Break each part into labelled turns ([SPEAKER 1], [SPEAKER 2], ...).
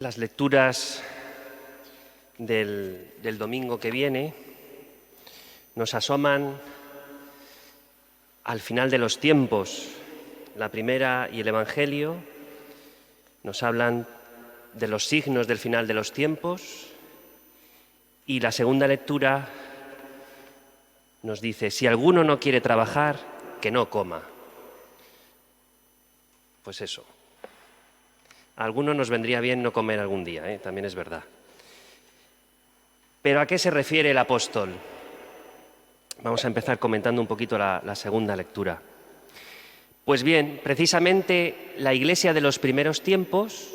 [SPEAKER 1] Las lecturas del domingo que viene nos asoman al final de los tiempos. La primera y el Evangelio nos hablan de los signos del final de los tiempos y la segunda lectura nos dice: si alguno no quiere trabajar, que no coma. Pues eso. A algunos nos vendría bien no comer algún día, también es verdad. ¿Pero a qué se refiere el apóstol? Vamos a empezar comentando un poquito la segunda lectura. Pues bien, precisamente la Iglesia de los primeros tiempos,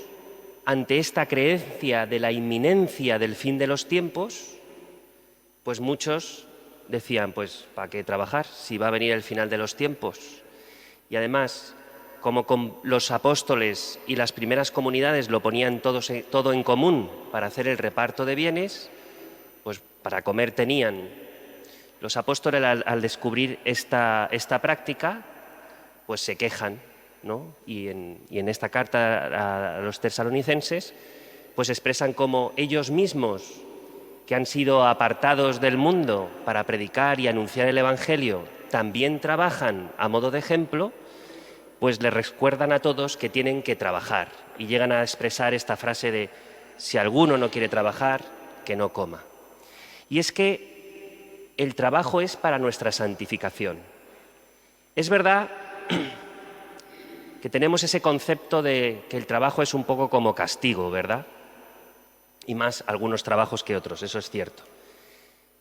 [SPEAKER 1] ante esta creencia de la inminencia del fin de los tiempos, pues muchos decían, pues ¿para qué trabajar si va a venir el final de los tiempos? Y además, como con los apóstoles y las primeras comunidades lo ponían todo en común para hacer el reparto de bienes, pues para comer tenían. Los apóstoles al descubrir esta práctica, pues se quejan, ¿no? Y en esta carta a los tesalonicenses, pues expresan cómo ellos mismos, que han sido apartados del mundo para predicar y anunciar el Evangelio, también trabajan a modo de ejemplo, pues les recuerdan a todos que tienen que trabajar y llegan a expresar esta frase de si alguno no quiere trabajar, que no coma. Y es que el trabajo es para nuestra santificación. Es verdad que tenemos ese concepto de que el trabajo es un poco como castigo, ¿verdad? Y más algunos trabajos que otros, eso es cierto.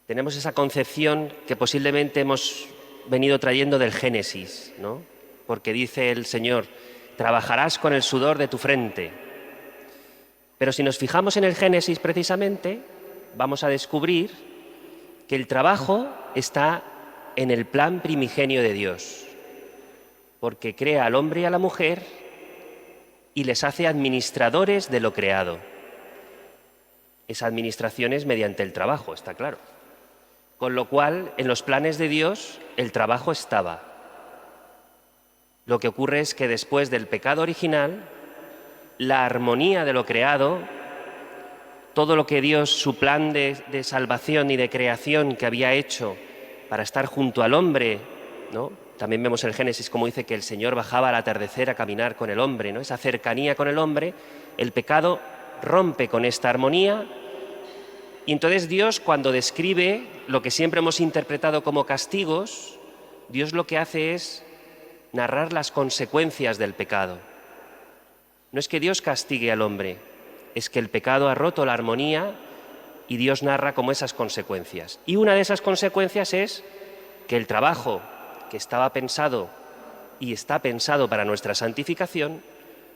[SPEAKER 1] Tenemos esa concepción que posiblemente hemos venido trayendo del Génesis, ¿no? Porque dice el Señor, trabajarás con el sudor de tu frente. Pero si nos fijamos en el Génesis precisamente, vamos a descubrir que el trabajo está en el plan primigenio de Dios, porque crea al hombre y a la mujer y les hace administradores de lo creado. Esa administración es mediante el trabajo, está claro. Con lo cual, en los planes de Dios, el trabajo estaba. Lo que ocurre es que después del pecado original, la armonía de lo creado, todo lo que Dios, su plan de salvación y de creación que había hecho para estar junto al hombre, ¿no? También vemos el Génesis como dice que el Señor bajaba al atardecer a caminar con el hombre, ¿no? Esa cercanía con el hombre, el pecado rompe con esta armonía y entonces Dios, cuando describe lo que siempre hemos interpretado como castigos, Dios lo que hace es narrar las consecuencias del pecado. No es que Dios castigue al hombre, es que el pecado ha roto la armonía y Dios narra como esas consecuencias. Y una de esas consecuencias es que el trabajo que estaba pensado y está pensado para nuestra santificación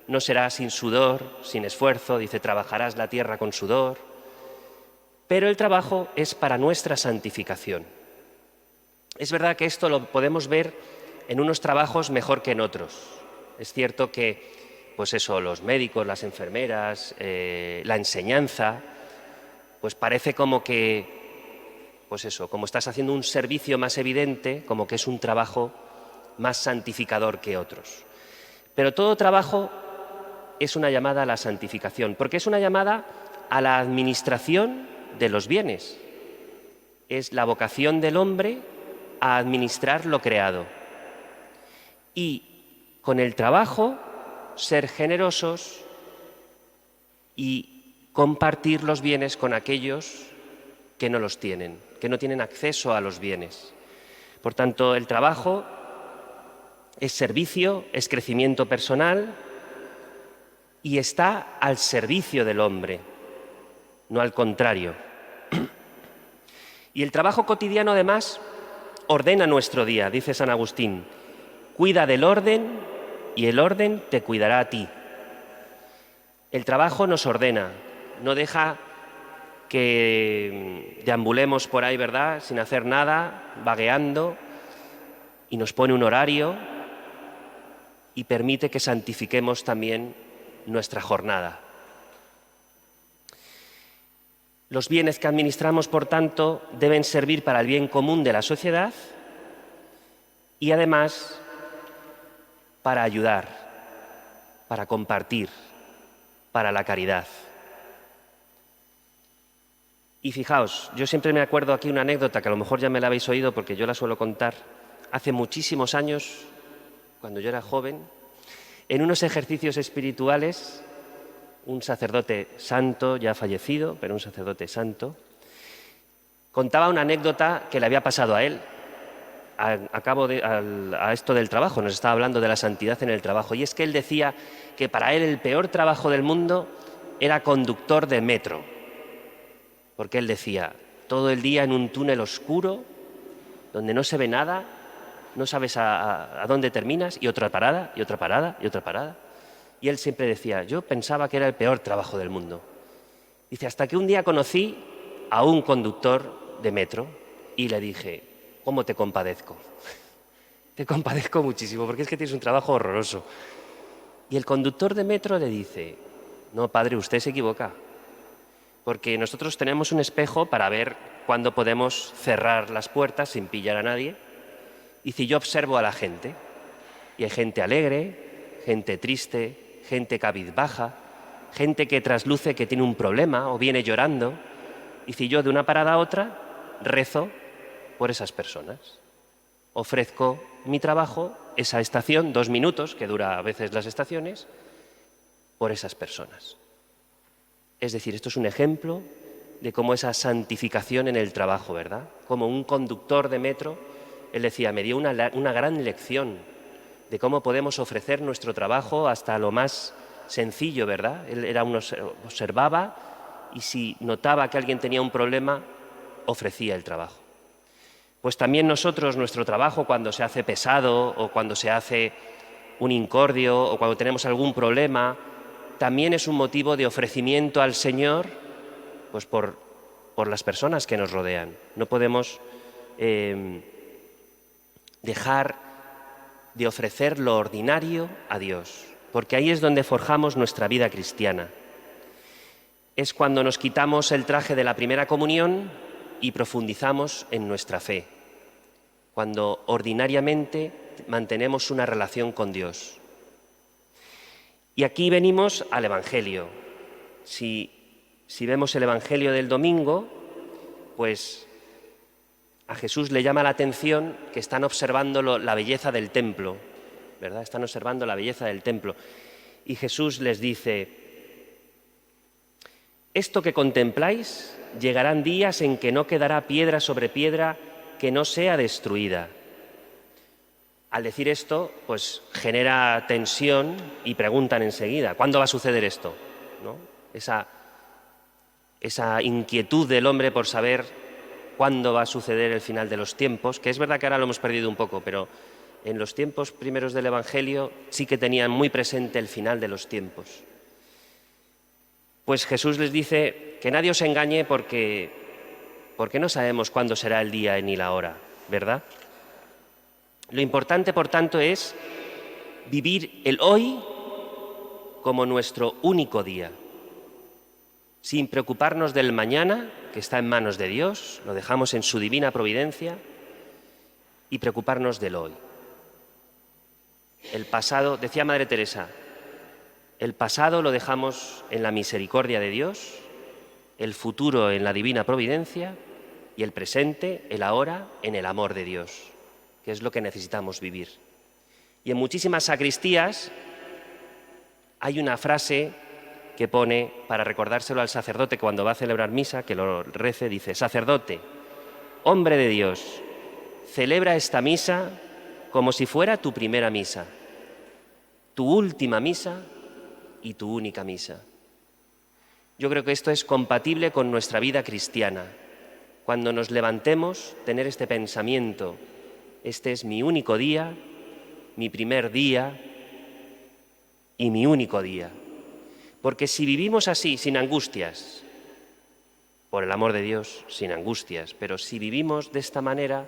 [SPEAKER 1] no será sin sudor, sin esfuerzo, dice, trabajarás la tierra con sudor, pero el trabajo es para nuestra santificación. Es verdad que esto lo podemos ver en unos trabajos mejor que en otros. Es cierto que, pues eso, los médicos, las enfermeras, la enseñanza, pues parece como que, pues eso, como estás haciendo un servicio más evidente, como que es un trabajo más santificador que otros. Pero todo trabajo es una llamada a la santificación, porque es una llamada a la administración de los bienes. Es la vocación del hombre a administrar lo creado. Y con el trabajo ser generosos y compartir los bienes con aquellos que no los tienen, que no tienen acceso a los bienes. Por tanto, el trabajo es servicio, es crecimiento personal y está al servicio del hombre, no al contrario. Y el trabajo cotidiano, además, ordena nuestro día, dice San Agustín. Cuida del orden y el orden te cuidará a ti. El trabajo nos ordena, no deja que deambulemos por ahí, ¿verdad?, sin hacer nada, vagueando, y nos pone un horario y permite que santifiquemos también nuestra jornada. Los bienes que administramos, por tanto, deben servir para el bien común de la sociedad y además para ayudar, para compartir, para la caridad. Y fijaos, yo siempre me acuerdo aquí una anécdota que a lo mejor ya me la habéis oído porque yo la suelo contar. Hace muchísimos años, cuando yo era joven, en unos ejercicios espirituales, un sacerdote santo, ya fallecido, pero un sacerdote santo, contaba una anécdota que le había pasado a él a esto del trabajo. Nos estaba hablando de la santidad en el trabajo. Y es que él decía que para él el peor trabajo del mundo era conductor de metro. Porque él decía, todo el día en un túnel oscuro, donde no se ve nada, no sabes a dónde terminas, y otra parada, y otra parada, y otra parada. Y él siempre decía, yo pensaba que era el peor trabajo del mundo. Dice, hasta que un día conocí a un conductor de metro y le dije, ¿cómo te compadezco? Te compadezco muchísimo, porque es que tienes un trabajo horroroso. Y el conductor de metro le dice, no, padre, usted se equivoca, porque nosotros tenemos un espejo para ver cuándo podemos cerrar las puertas sin pillar a nadie. Y si yo observo a la gente, y hay gente alegre, gente triste, gente cabizbaja, gente que trasluce que tiene un problema o viene llorando, y si yo de una parada a otra rezo por esas personas. Ofrezco mi trabajo, esa estación, 2 minutos, que dura a veces las estaciones, por esas personas. Es decir, esto es un ejemplo de cómo esa santificación en el trabajo, ¿verdad? Como un conductor de metro, él decía, me dio una gran lección de cómo podemos ofrecer nuestro trabajo hasta lo más sencillo, ¿verdad? Él observaba y si notaba que alguien tenía un problema, ofrecía el trabajo. Pues también nosotros, nuestro trabajo, cuando se hace pesado o cuando se hace un incordio o cuando tenemos algún problema, también es un motivo de ofrecimiento al Señor, pues por las personas que nos rodean. No podemos dejar de ofrecer lo ordinario a Dios, porque ahí es donde forjamos nuestra vida cristiana. Es cuando nos quitamos el traje de la primera comunión y profundizamos en nuestra fe, cuando ordinariamente mantenemos una relación con Dios. Y aquí venimos al Evangelio. Si vemos el Evangelio del domingo, pues a Jesús le llama la atención que están observando la belleza del templo, ¿verdad? Están observando la belleza del templo. Y Jesús les dice, esto que contempláis, llegarán días en que no quedará piedra sobre piedra que no sea destruida. Al decir esto, pues genera tensión y preguntan enseguida, ¿cuándo va a suceder esto? ¿No? Esa inquietud del hombre por saber cuándo va a suceder el final de los tiempos, que es verdad que ahora lo hemos perdido un poco, pero en los tiempos primeros del Evangelio sí que tenían muy presente el final de los tiempos. Pues Jesús les dice que nadie os engañe porque no sabemos cuándo será el día ni la hora, ¿verdad? Lo importante, por tanto, es vivir el hoy como nuestro único día, sin preocuparnos del mañana, que está en manos de Dios, lo dejamos en su divina providencia, y preocuparnos del hoy. El pasado, decía Madre Teresa, el pasado lo dejamos en la misericordia de Dios, el futuro en la divina providencia y el presente, el ahora, en el amor de Dios, que es lo que necesitamos vivir. Y en muchísimas sacristías hay una frase que pone, para recordárselo al sacerdote cuando va a celebrar misa, que lo rece, dice, sacerdote, hombre de Dios, celebra esta misa como si fuera tu primera misa, tu última misa y tu única misa. Yo creo que esto es compatible con nuestra vida cristiana. Cuando nos levantemos, tener este pensamiento, este es mi único día, mi primer día y mi único día. Porque si vivimos así, sin angustias, por el amor de Dios, sin angustias, pero si vivimos de esta manera,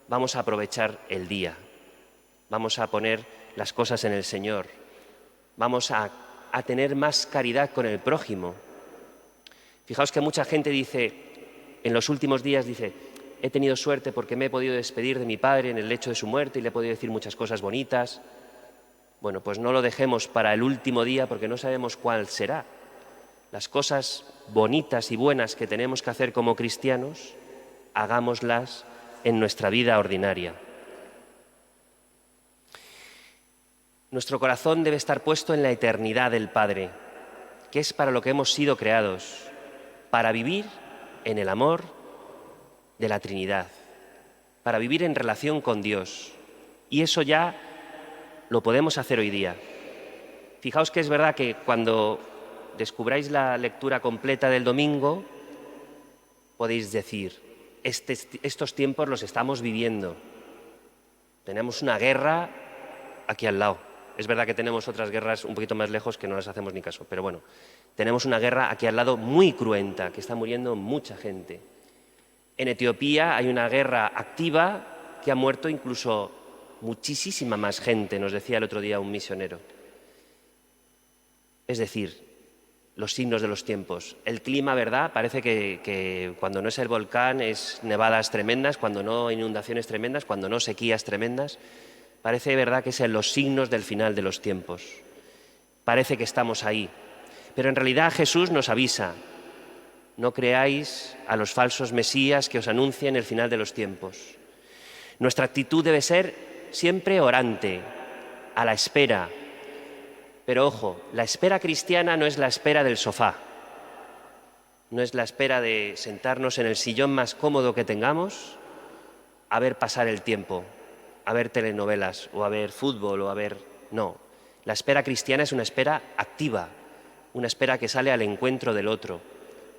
[SPEAKER 1] vamos a aprovechar el día, vamos a poner las cosas en el Señor, vamos a tener más caridad con el prójimo. Fijaos que mucha gente dice, en los últimos días dice, he tenido suerte porque me he podido despedir de mi padre en el lecho de su muerte y le he podido decir muchas cosas bonitas. Bueno, pues no lo dejemos para el último día porque no sabemos cuál será. Las cosas bonitas y buenas que tenemos que hacer como cristianos, hagámoslas en nuestra vida ordinaria. Nuestro corazón debe estar puesto en la eternidad del Padre, que es para lo que hemos sido creados, para vivir en el amor de la Trinidad, para vivir en relación con Dios. Y eso ya lo podemos hacer hoy día. Fijaos que es verdad que cuando descubráis la lectura completa del domingo, podéis decir, estos tiempos los estamos viviendo. Tenemos una guerra aquí al lado. Es verdad que tenemos otras guerras un poquito más lejos que no las hacemos ni caso, pero bueno, tenemos una guerra aquí al lado muy cruenta, que está muriendo mucha gente. En Etiopía hay una guerra activa que ha muerto incluso muchísima más gente, nos decía el otro día un misionero. Es decir, los signos de los tiempos. El clima, ¿verdad? Parece que cuando no es el volcán es nevadas tremendas, cuando no inundaciones tremendas, cuando no sequías tremendas. Parece, ¿verdad?, que es en los signos del final de los tiempos. Parece que estamos ahí. Pero en realidad Jesús nos avisa, no creáis a los falsos mesías que os anuncien el final de los tiempos. Nuestra actitud debe ser siempre orante, a la espera. Pero ojo, la espera cristiana no es la espera del sofá, no es la espera de sentarnos en el sillón más cómodo que tengamos a ver pasar el tiempo, a ver telenovelas o a ver fútbol o a ver... No, la espera cristiana es una espera activa, una espera que sale al encuentro del otro,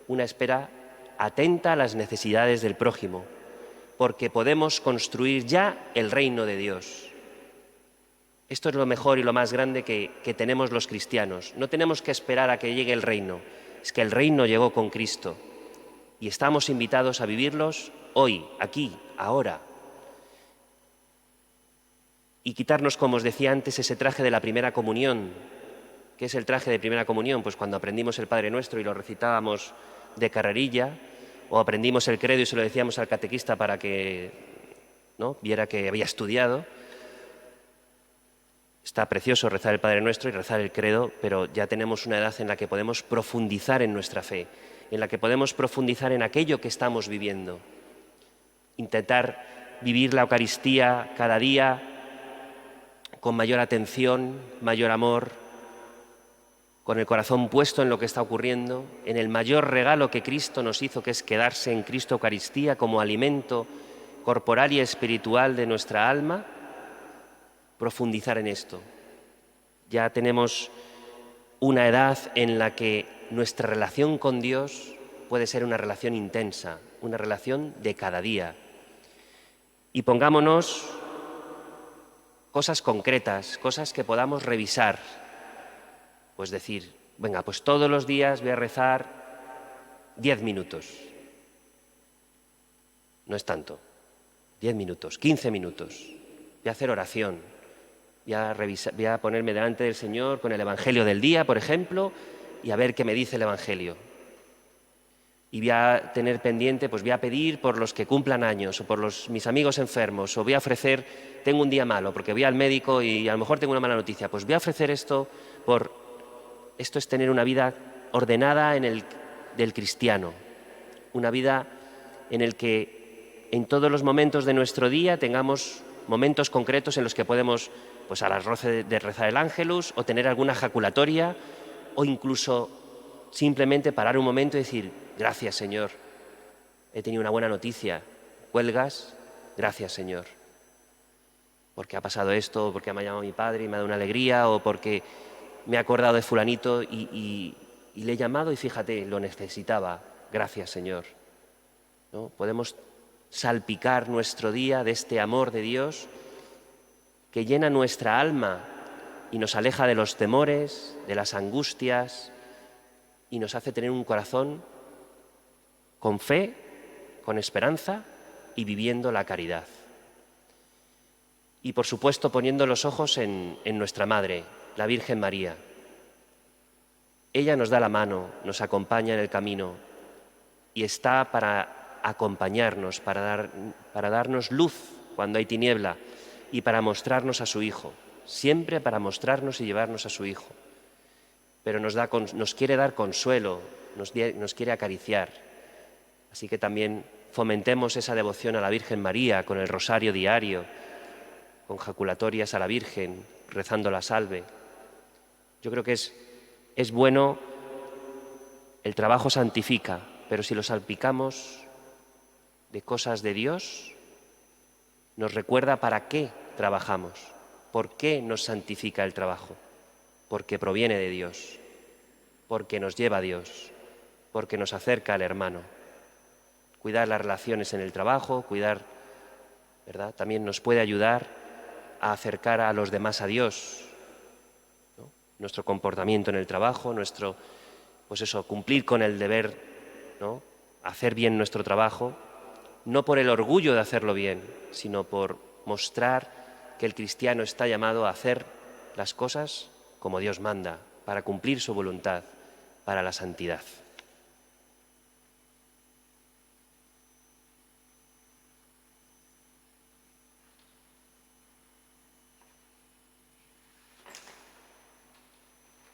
[SPEAKER 1] una espera atenta a las necesidades del prójimo, porque podemos construir ya el reino de Dios. Esto es lo mejor y lo más grande que tenemos los cristianos. No tenemos que esperar a que llegue el reino, es que el reino llegó con Cristo y estamos invitados a vivirlos hoy, aquí, ahora. Y quitarnos, como os decía antes, ese traje de la primera comunión. ¿Qué es el traje de primera comunión? Pues cuando aprendimos el Padre Nuestro y lo recitábamos de carrerilla, o aprendimos el credo y se lo decíamos al catequista para que ¿no? viera que había estudiado. Está precioso rezar el Padre Nuestro y rezar el credo, pero ya tenemos una edad en la que podemos profundizar en nuestra fe, en la que podemos profundizar en aquello que estamos viviendo. Intentar vivir la Eucaristía cada día con mayor atención, mayor amor, con el corazón puesto en lo que está ocurriendo, en el mayor regalo que Cristo nos hizo, que es quedarse en Cristo Eucaristía como alimento corporal y espiritual de nuestra alma, profundizar en esto. Ya tenemos una edad en la que nuestra relación con Dios puede ser una relación intensa, una relación de cada día. Y pongámonos cosas concretas, cosas que podamos revisar. Pues decir, venga, pues todos los días voy a rezar 10 minutos. No es tanto. 10 minutos, 15 minutos. Voy a hacer oración. Voy a ponerme delante del Señor con el Evangelio del día, por ejemplo, y a ver qué me dice el Evangelio. Y voy a tener pendiente, pues voy a pedir por los que cumplan años, o por mis amigos enfermos, o voy a ofrecer, tengo un día malo, porque voy al médico y a lo mejor tengo una mala noticia, pues voy a ofrecer esto por... Esto es tener una vida ordenada del cristiano, una vida en el que en todos los momentos de nuestro día tengamos momentos concretos en los que podemos, pues a las 12 de rezar el Ángelus, o tener alguna jaculatoria, o incluso simplemente parar un momento y decir, gracias Señor, he tenido una buena noticia, cuelgas, gracias Señor, porque ha pasado esto, o porque me ha llamado mi padre y me ha dado una alegría, o porque me he acordado de fulanito y le he llamado y fíjate, lo necesitaba, gracias Señor. ¿No? Podemos salpicar nuestro día de este amor de Dios que llena nuestra alma y nos aleja de los temores, de las angustias y nos hace tener un corazón con fe, con esperanza y viviendo la caridad. Y por supuesto poniendo los ojos en nuestra Madre, la Virgen María. Ella nos da la mano, nos acompaña en el camino y está para acompañarnos, para darnos luz cuando hay tiniebla y para mostrarnos a su Hijo, siempre para mostrarnos y llevarnos a su Hijo. Pero nos quiere dar consuelo, nos quiere acariciar. Así que también fomentemos esa devoción a la Virgen María con el rosario diario, con jaculatorias a la Virgen, rezando la salve. Yo creo que es bueno, el trabajo santifica, pero si lo salpicamos de cosas de Dios, nos recuerda para qué trabajamos, por qué nos santifica el trabajo, porque proviene de Dios, porque nos lleva a Dios, porque nos acerca al hermano. Cuidar las relaciones en el trabajo, ¿verdad? También nos puede ayudar a acercar a los demás a Dios, ¿no? Nuestro comportamiento en el trabajo, cumplir con el deber, ¿no? Hacer bien nuestro trabajo, no por el orgullo de hacerlo bien, sino por mostrar que el cristiano está llamado a hacer las cosas como Dios manda, para cumplir su voluntad, para la santidad.